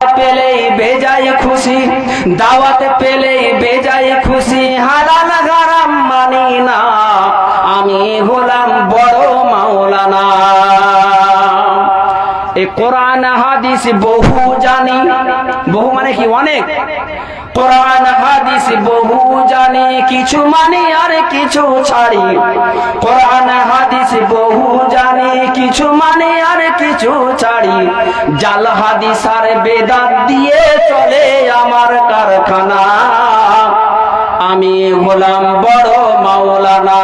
পেলেই বেজায় খুশি, দাওয়াত পেলেই বেজায় খুশি, হালাল হারাম মানি না, আমি হলাম বড় মাওলানা। এই কোরআন হাদিস বহু জানি, বহু মানে কি অনেক, কোরআন হাদিস বহু জানি, কিছু মানি আর কিছু ছাড়ি। কোরআন হাদিস বহু জানি, কিছু মানি আর কিছু ছাড়ি। জাল হাদিস আর বেদাত দিয়ে চলে আমার কারখানা, আমি হলাম বড় মাওলানা,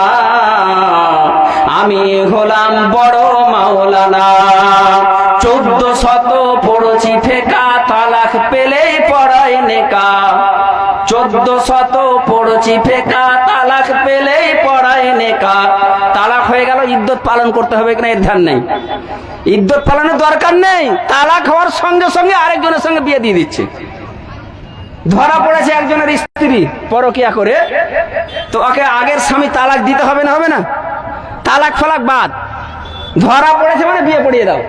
আমি হলাম বড় মাওলানা। 1400 পড়ছি ফেকা, তালাক পেলেই পড়াই নেকা। 1400 পড়ছি ফেকা, তালাক পেলেই পড়াই নেকা। তালাক হয়ে গেল, ইদ্যত পালন করতে হবে কিনা এর ধ্যান নেই, ইদ্যত পালনের দরকার নেই। তালাক হওয়ার সঙ্গে সঙ্গে আরেকজনের সঙ্গে বিয়ে দিয়ে দিচ্ছে। ধরা পড়েছে একজনের স্ত্রী পরকিয়া করে, তো ওকে আগের স্বামী তালাক দিতে হবে না, হবে না? তালাক ফালাক বাদ, ধরা পড়েছে মানে বিয়ে পড়িয়ে দাও।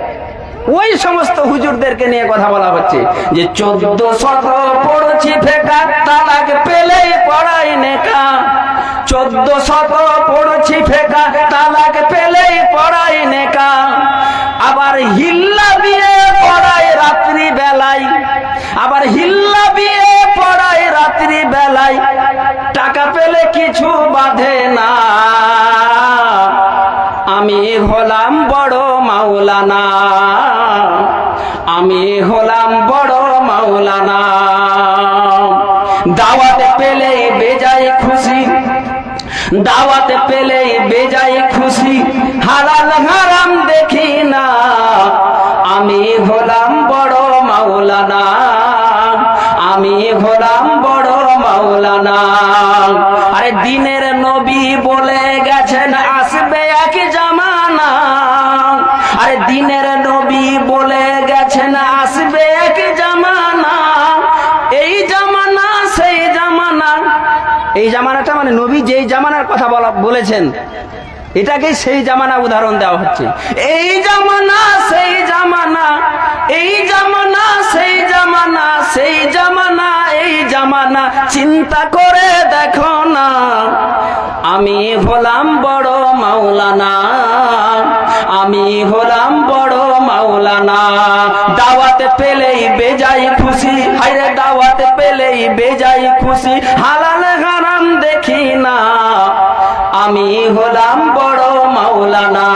ওই সমস্ত হুজুরদেরকে নিয়ে কথা বলা হচ্ছে যে 1400 পড়ছি ফেকা, তালাক পেলেই পড়াই নেকা। 1400 পড়ছি ফেকা, তালাক পেলেই পড়াই নেকা। আবার হিল্লা বিয়ে পড়াই রাত্রি বেলায়, আবার হিল্লা বিয়ে পড়াই রাত্রি বেলায়। টাকা পেলে কিছু বাঁধে না, আমি হলাম বড় মাওলানা, আমি হলাম বড় মাওলানা। দাওয়াত পেলেই বেজায় খুশি, দাওয়াত পেলেই বেজায় খুশি, হালাল হারাম দেখি না, আমি হলাম বড় মাওলানা, আমি হলাম বড় মাওলানা। আরে দিনের নবী বলে গেছেন আসবে এক জামানা, আরে দিনের নবী বলে গেছেন আসবে এক জামানা। এই জামানা সেই জামানা, এই জামানাটা মানে নবী যেই জামানার কথা বলেছেন এটাকে সেই জামানা উদাহরণ দেওয়া হচ্ছে। এই জামানা সেই জামানা, এই জামানা সেই জামানা, সেই জামানা এই জামানা, চিন্তা করে দেখো না, আমি হলাম বড় মাওলানা, আমি হলাম বড় মাওলানা। দাওয়াত পেলেই বেজায় খুশি, হায়রে দাওয়াত পেলেই বেজায় খুশি, হালাল হারাম দেখি না, আমি হলাম বড় মাওলানা,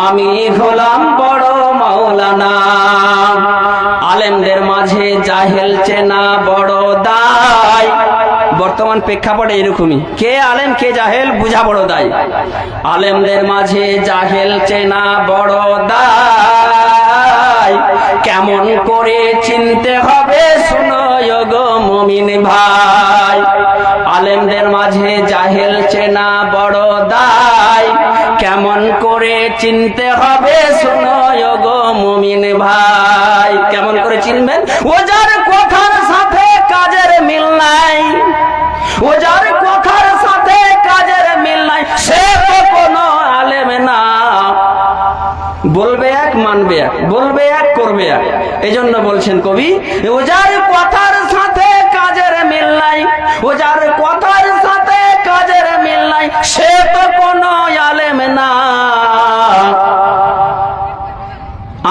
আমি হলাম বড় মাওলানা। আলেমদের মাঝে জাহেল চেনা বড় দায়, বর্তমান প্রেক্ষাপটে এরকমই, কে আলেম কে জাহেল বুঝা বড় দায়। আলেমদের মাঝে জাহেল চেনা বড় দায়, কেমন করে চিনতে হবে শুনো গো মুমিন ভাই। আলেমদের মাঝে জাহেল চেনা বড় দায়, কেমন করে চিনতে হবে শুনো গো মুমিন ভাই। কেমন করে চিনবেন? ও যার কথার সাথে কাজের মিল নাই, ও যার কথার সাথে কাজের মিল নাই, সে তো কোনো আলেম না। বলবে এক মানবে এক, বলবে এক করবে এক। এই জন্য বলছেন কবি, ও যার কথার সাথে কাজের মিল নাই, ও যার কথার সাথে কাজের মিল নাই, সে তো কোনো আলেম না।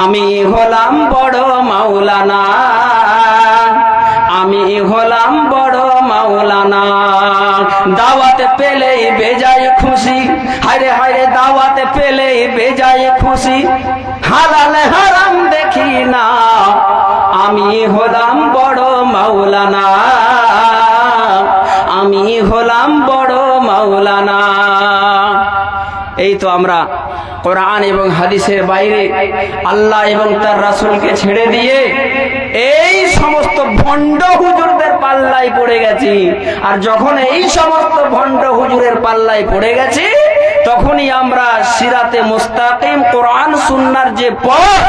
আমি হলাম বড় মাওলানা, আমি হলাম বড় মাওলানা। দাওয়াত পেলেই বেজায় খুশি, হায়রে হায়রে দাওয়াত পেলেই বেজায় খুশি, হালাল হারাম দেখি না, আমি হলাম বড় মাওলানা, আমি হলাম বড় মাওলানা। এই তো আমরা কোরআন এবং হাদিসের বাইরে আল্লাহ এবং তার রাসূলকে ছেড়ে দিয়ে এই সমস্ত ভণ্ড হুজুরদের পাল্লায় পড়ে গেছি। আর যখন এই সমস্ত ভণ্ড হুজুরের পাল্লায় পড়ে গেছি, তখনই আমরা সিরাতে মুস্তাকিম কোরআন সুন্নাহর যে পথ,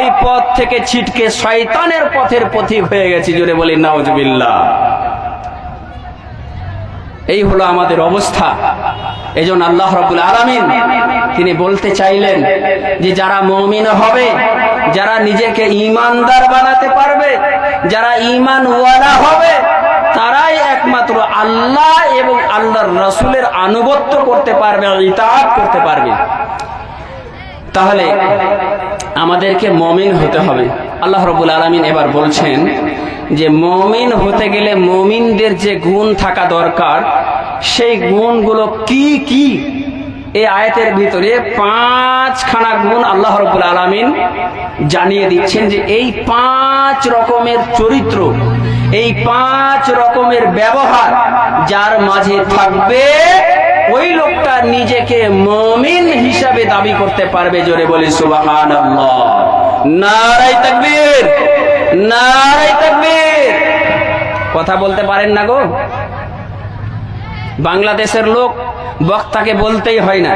এই পথ থেকে ছিটকে শয়তানের পথের পথিক হয়ে গেছি। জোরে বলি নাউজুবিল্লাহ। এই হলো আমাদের অবস্থা। এজন্য আল্লাহ রাব্বুল আলামিন তিনি বলতে চাইলেন যে যারা মুমিন হবে, যারা নিজেকে ঈমানদার বানাতে পারবে, যারা ঈমানওয়ালা হবে, তারাই একমাত্র আল্লাহ এবং আল্লাহর রাসূলের আনুগত্য করতে পারবে, ইতাআত করতে পারবে। তাহলে আমাদেরকে মুমিন হতে হবে। আল্লাহ রাব্বুল আলামিন এবার বলছেন যে মুমিন হতে গেলে মুমিনদের যে গুণ থাকা দরকার, সেই গুণগুলো কি কি? এই আয়াতের ভিতরে 5খানা গুণ আল্লাহ রাব্বুল আলামিন জানিয়ে দিচ্ছেন যে এই 5 রকমের চরিত্র, এই 5 রকমের ব্যবহার যার মাঝে থাকবে, ওই লোকটা নিজেকে মুমিন হিসাবে দাবি করতে পারবে। জোরে বলি সুবহানাল্লাহ, নারায়ে তাকবীর, নারায়ে তাকবীর। কথা বলতে পারেন না গো? বাংলাদেশের লোক বক্তাকে বলতেই হয় না।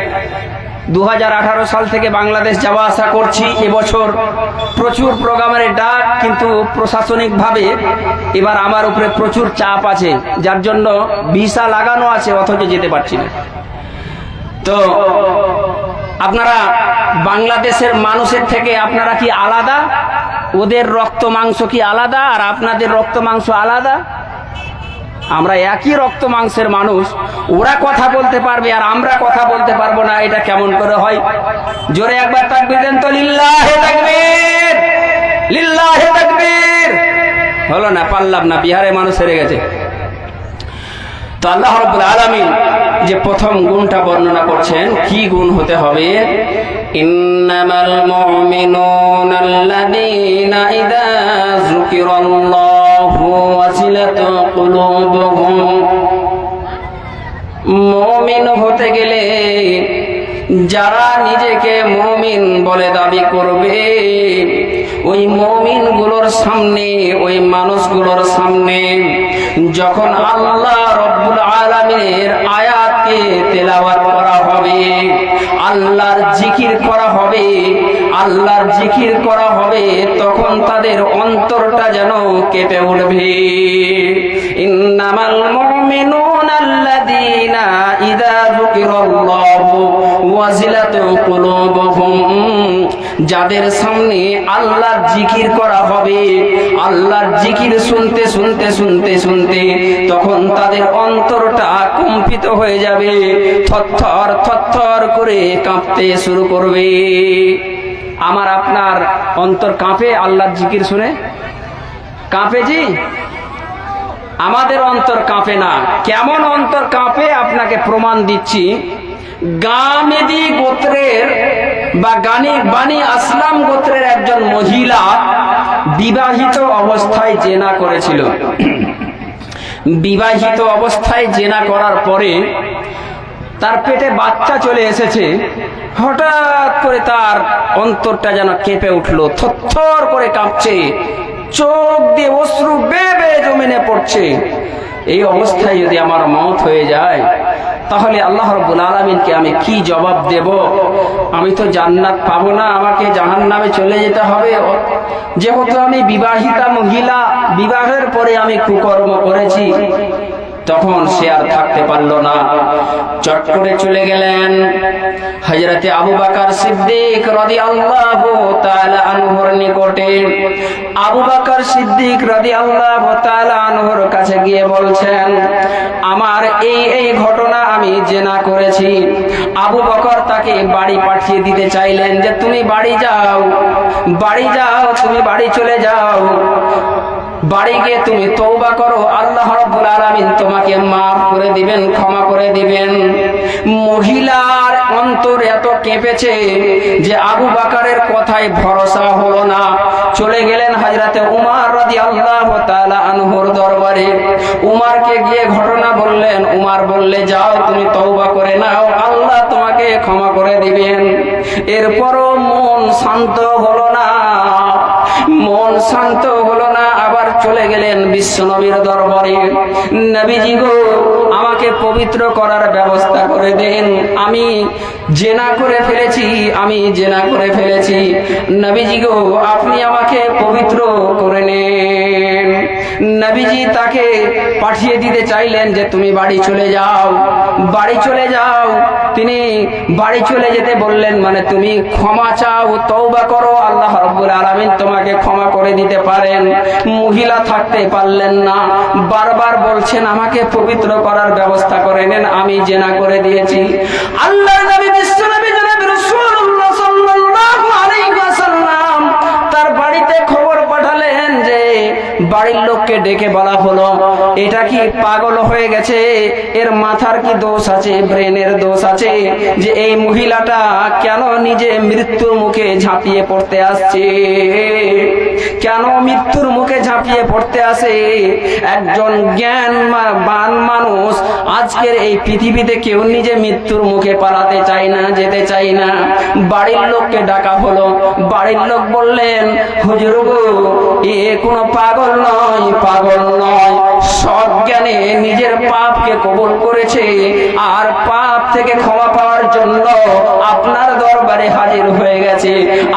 2018 সাল থেকে বাংলাদেশ যাওয়া আসা করছি। এবছর প্রচুর প্রোগ্রামের ডাক, কিন্তু প্রশাসনিকভাবে এবার আমার উপরে প্রচুর চাপ আছে, যার জন্য ভিসা লাগানো আছে, অথচ যেতে পারছি না। তো আপনারা বাংলাদেশের মানুষের থেকে আপনারা কি আলাদা? ওদের রক্ত মাংস কি আলাদা আর আপনাদের রক্ত মাংস আলাদা? আমরা একই রক্ত মাংসের মানুষ। ওরা কথা বলতে পারবে আর আমরা কথা বলতে পারবো না, এটা কেমন করে হয়? জোরে একবার তাকবীর দেন তো, লিল্লাহে তাকবীর, লিল্লাহে তাকবীর। হলো না, পারলাম না, বিহারের মানুষ হেরে গেছে। তো আল্লাহ রাব্বুল আলামিন যে প্রথম গুণটা বর্ণনা করছেন, কি গুণ হতে হবে? ইন্নামাল মুমিনুনা আল্লাযীনা ইযা যুকিরাল্লাহু ওয়াজিলাত কুলুবুহুম। মুমিন হতে গেলে যারা নিজেকে মুমিন বলে দাবি করবে, ওই মুমিনগুলোর সামনে, ওই মানুষগুলোর সামনে যখন আল্লাহ রাব্বুল আলামিনের আয়াতকে তেলাওয়াত করা হবে, আল্লাহর জিকির করা হবে, আল্লাহর জিকির করা হবে, তখন তাদের অন্তরটা যেন কেঁপে উঠবে। ইন্নামাল মুমিনুনা আল্লাযীনা ইযা যুকিরাল্লাহু ওয়াজিলাত কুলুবুহুম। যাদের সামনে আল্লাহর জিকির করা হবে, আল্লাহর জিকির শুনতে শুনতে শুনতে শুনতে তখন তাদের অন্তরটা কম্পিত হয়ে যাবে, থরথর থরথর করে কাঁপতে শুরু করবে। আমার আপনার অন্তর কাঁপে আল্লাহর জিকির শুনে? কাঁপে জি? আমাদের অন্তর কাঁপে না। কেমন অন্তর কাঁপে আপনাকে প্রমাণ দিচ্ছি। গামেদি গোত্রের বা বানি আসলাম গোত্রের একজন মহিলা বিবাহিত অবস্থায় জেনা করেছিল। বিবাহিত অবস্থায় জেনা করার পরে তার পেটে বাচ্চা চলে এসেছে। হঠাৎ করে তার অন্তরটা যেন কেঁপে উঠলো, থরথর করে কাঁপছে, চোখ দিয়ে অশ্রু বেয়ে বেয়ে জমিনে পড়ছে। এই অবস্থায় যদি আমার মওত হয়ে যায়, তাহলে আল্লাহ রাব্বুল আলামিনকে আমি কি জবাব দেব? আমি তো জান্নাত পাবো না, আমাকে জাহান্নামে চলে যেতে হবে। যেহেতু আমি বিবাহিতা মহিলা, বিবাহের পরে আমি কুকর্ম করেছি। তখন সে আর থাকতে পারলো না, চট করে চলে গেলেন হযরতে আবু বকর সিদ্দিক রাদিয়াল্লাহু তাআলা আনহুর নিকটে। আবু বকর সিদ্দিক রাদিয়াল্লাহু তাআলা আনহুর কাছে গিয়ে বলছেন, আমার এই ঘটনা, আমি জেনা করেছি। আবু বকর তাকে বাড়ি পাঠিয়ে দিতে চাইলেন যে তুমি বাড়ি যাও, বাড়ি যাও, তুমি বাড়ি চলে যাও, বাড়ি গিয়ে তুমি তওবা করো, আল্লাহ রাব্বুল আলামিন তোমাকে মাফ করে দিবেন, ক্ষমা করে দিবেন। মহিলার অন্তর এত কেঁপেছে যে আবু বকরের কথায় ভরসা হলো না। চলে গেলেন হযরতে উমর রাদিয়াল্লাহু তাআলা আনহুর দরবারে। উমরকে গিয়ে ঘটনা বললেন। উমর বললে, যাও তুমি তওবা করে নাও, আল্লাহ তোমাকে ক্ষমা করে দিবেন। এরপরও মন শান্ত হলো না, মন শান্ত হলো না। আবার চলে গেলেন বিশ্ব নবীর দরবারে। নবীজি গো, আমাকে পবিত্র করার ব্যবস্থা করে দেন, আমি জেনা করে ফেলেছি, আমি জেনা করে ফেলেছি। নবীজি গো, আপনি আমাকে পবিত্র করে নেন। নবীজি তাকে পাঠিয়ে দিতে চাইলেন যে তুমি বাড়ি চলে যাও, বাড়ি চলে যাও। তিনি বাড়ি চলে যেতে বললেন, মানে তুমি ক্ষমা চাও, তওবা করো, আল্লাহ রাব্বুল আলামিন তোমাকে ক্ষমা করে দিতে পারেন। মহিলা থাকতে পারলেন না, বারবার বলছেন আমাকে পবিত্র করার ব্যবস্থা করে নেন, আমি জিনা করে দিয়েছি। আল্লাহর নবী বিশ্বনবী জনাব রাসূলুল্লাহ সাল্লাল্লাহু আলাইহি ওয়াসাল্লাম তার বাড়িতে খবর পাঠালেন যে বাড়ির লোককে ডেকে বলা হলো, এটা কি পাগল হয়ে গেছে, এর মাথার কি দোষ আছে, ব্রেনের দোষ আছে, যে এই মহিলাটা কেন নিজে মৃত্যুর মুখে ঝাঁপিয়ে পড়তে আসছে, কেন মৃত্যুর মুখে ঝাঁপিয়ে পড়তে আসে। একজন জ্ঞানবান মানুষ, আজকের এই পৃথিবীতে কেউ নিজে মৃত্যুর মুখে পালাতে চায় না, যেতে চায় না। বাড়ির লোককে ডাকা হলো, বাড়ির লোক বললেন, হুজুর গো, এ কোনো পাগল নয়, পাগল নয়, সজ্ঞানে নিজের পাপকে কবুল করেছে আর পাপ থেকে ক্ষমা পাওয়ার জন্য আপনার দরবারে হাজির হয়ে গেছে।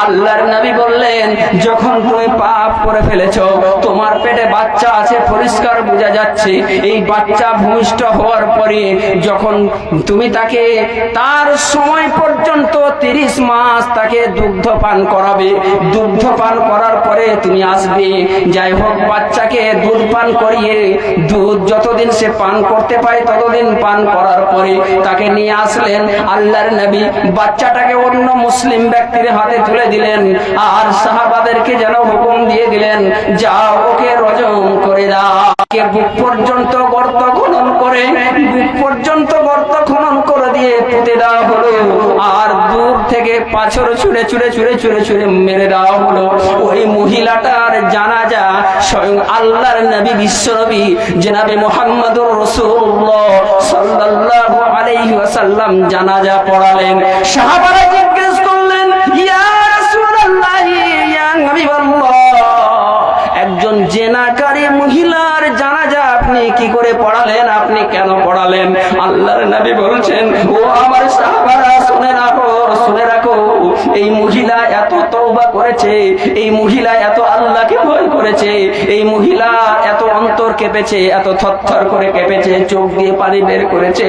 আল্লাহর নবী বললেন, যখন তুমি পাপ করে ফেলেছো, তোমার পেটে বাচ্চা আছে, পরিষ্কার বোঝা যাচ্ছে, এই বাচ্চা ভূমিষ্ঠ হওয়ার পরে যখন তুমি তাকে তার সময় পর্যন্ত 30 মাস তাকে দুগ্ধ পান করাবে, দুগ্ধ পান করার পরে তুমি আসবে, যাই হোক বাচ্চাকে দুধ পান করিয়ে, দুধ যতদিন সে পান করতে পারে ততদিন পান করার পরে তাকে নিয়ে আসলেন। আল্লাহর নবী বাচ্চাটাকে অন্য মুসলিম ব্যক্তির হাতে তুলে দিলেন আর সাহাবাদেরকে যেন হুকুম দিয়ে দিলেন, যাও ওকে রজম করে দাও। বুক পর্যন্ত গর্ত খনন করে, বুক পর্যন্ত গর্ত খনন করে দিয়ে পুঁতে দেওয়া হলো আর দূর থেকে পাথর ছুঁড়ে ছুঁড়ে ছুঁড়ে ছুঁড়ে ছুঁড়ে মেরে দেওয়া হলো। ওই মহিলাটার জানাজা স্বয়ং আল্লাহর নবী বিশ্বনবী জনাবে মুহাম্মদুর রাসূলুল্লাহ সাল্লাল্লাহু আলাইহি ওয়াসাল্লাম জানাজা পড়ালেন। সাহাবারা জিজ্ঞেস করলেন, ইয়া রাসূলুল্লাহ, ইয়া হাবিবাল্লাহ, একজন জেনাকারী মহিলার জানাজা আপনি কি করে পড়ালেন, আপনি কেন পড়ালেন? আল্লাহর নবী বলছেন, ও আমার সাহাবারা, শুনে রাখো, শুনে রাখো, এই মহিলা এত তওবা করেছে, এই মহিলা এত আল্লাহকে ভয় করেছে, এই মহিলা এত অন্তর কেঁপেছে, এত থরথর করে কেঁপেছে, চোখ দিয়ে পানি বের করেছে।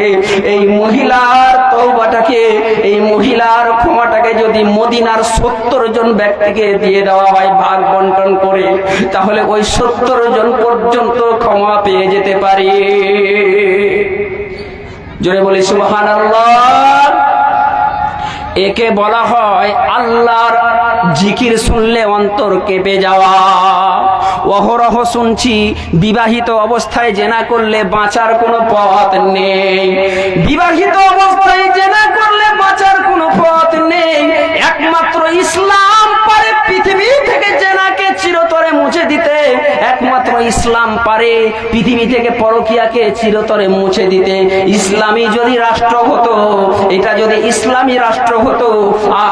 এই মহিলার তওবাটাকে, এই মহিলার ক্ষমাটাকে যদি মদিনার 70 জন ব্যক্তিকে দিয়ে দেওয়া হয় ভাগ বন্টন করে, তাহলে ওই 70 জন পর্যন্ত ক্ষমা পেয়ে যেতে পারে। জোরে বলি সুবহানাল্লাহ। একে বলা হয় আল্লাহর জিকির শুনলে অন্তর কেঁপে যাওয়া। অহরহ শুনছি বিবাহিত অবস্থায় জেনা করলে বাঁচার কোনো পথ নেই, বিবাহিত অবস্থায় জেনা করলে বাঁচার কোনো পথ নেই। একমাত্র ইসলাম পারে পৃথিবী থেকে জেনাকে চিরতরে মুছে দিতে, একমাত্র ইসলাম পারে পৃথিবী থেকে পরকীয়াকে চিরতরে মুছে দিতে। ইসলামী যদি রাষ্ট্র হতো, এটা যদি ইসলামী রাষ্ট্র হতো,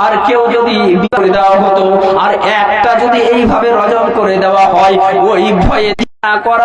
আর কেউ যদি করে দেওয়া হতো, আর একটা যদি এইভাবে রজম করে দেওয়া হয়, ওই ভয়ে না করা